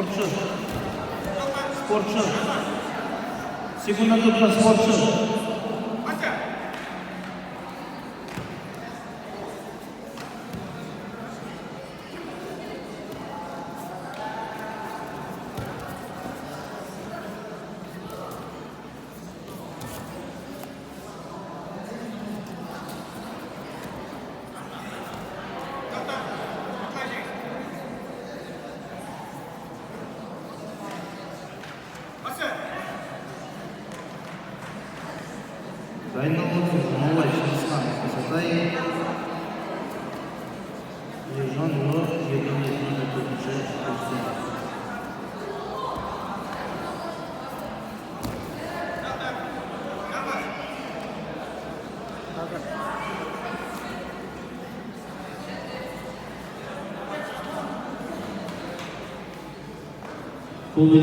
Sportçu. Sportçu. Segunda dupla sportçu. Дайновод, новая Чингисхан, Сатай, Ержан Ура, Егорий Егорьевич, Кубы